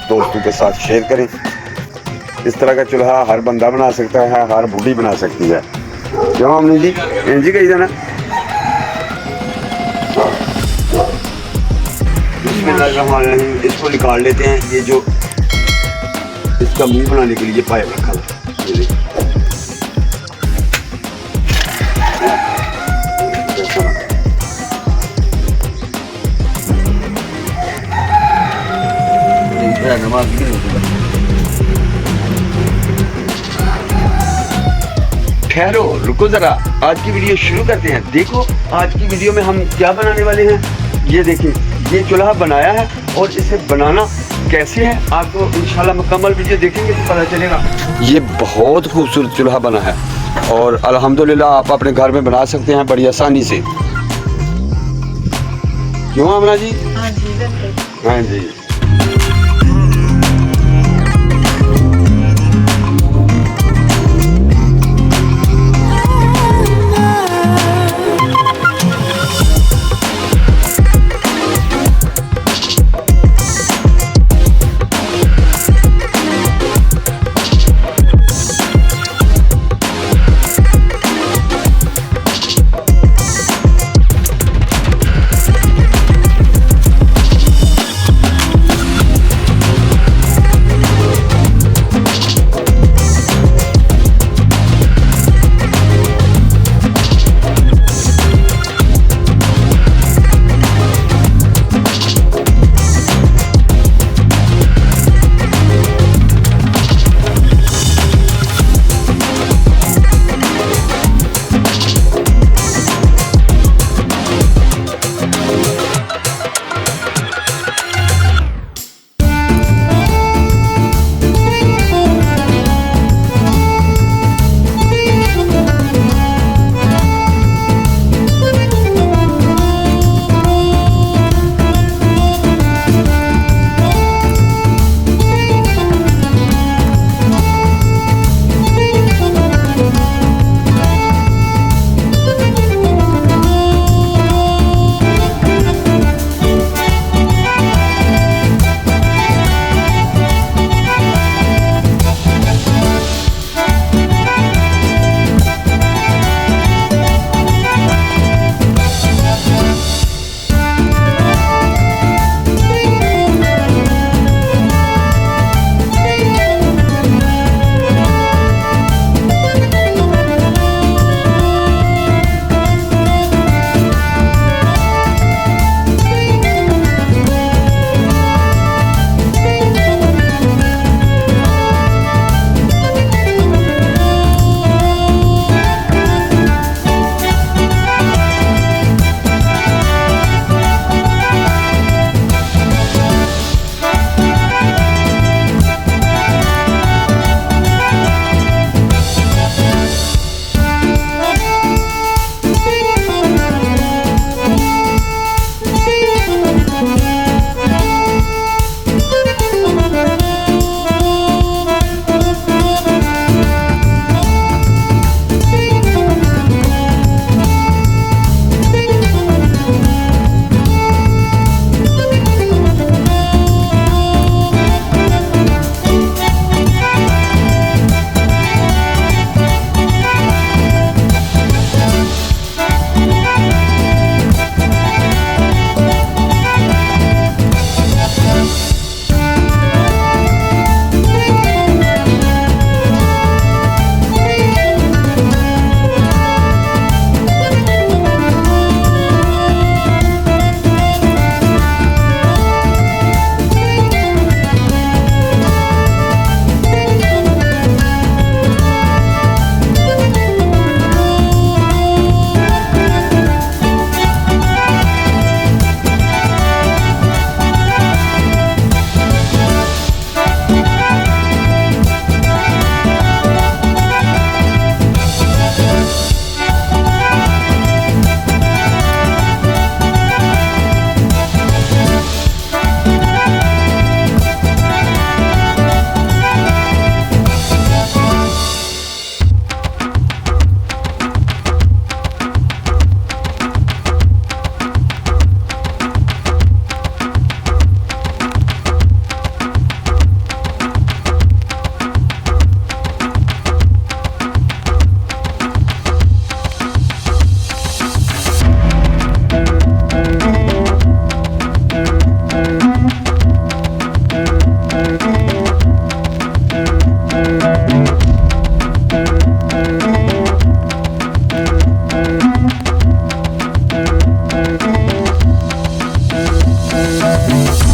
दोस्तों के साथ शेयर करें। इस तरह का चूल्हा हर बंदा बना सकता है, हर बूढ़ी बना सकती है। क्यों अमनी जी, जी कही जाना। इसको निकाल लेते हैं। ये जो इसका मुंह बनाने के लिए पाइप रखा था, ठहरो रुको जरा, आज की वीडियो शुरू करते हैं। देखो आज की वीडियो में हम क्या बनाने वाले हैं। ये देखिए, ये चूल्हा बनाया है और इसे बनाना कैसे है आपको इंशाल्लाह मुकम्मल वीडियो देखेंगे तो पता चलेगा। ये बहुत खूबसूरत चूल्हा बना है और अल्हम्दुलिल्लाह आप अपने घर में बना सकते हैं बड़ी आसानी से। क्यों आमना जी? हाँ जी, हाँ जी। हैं।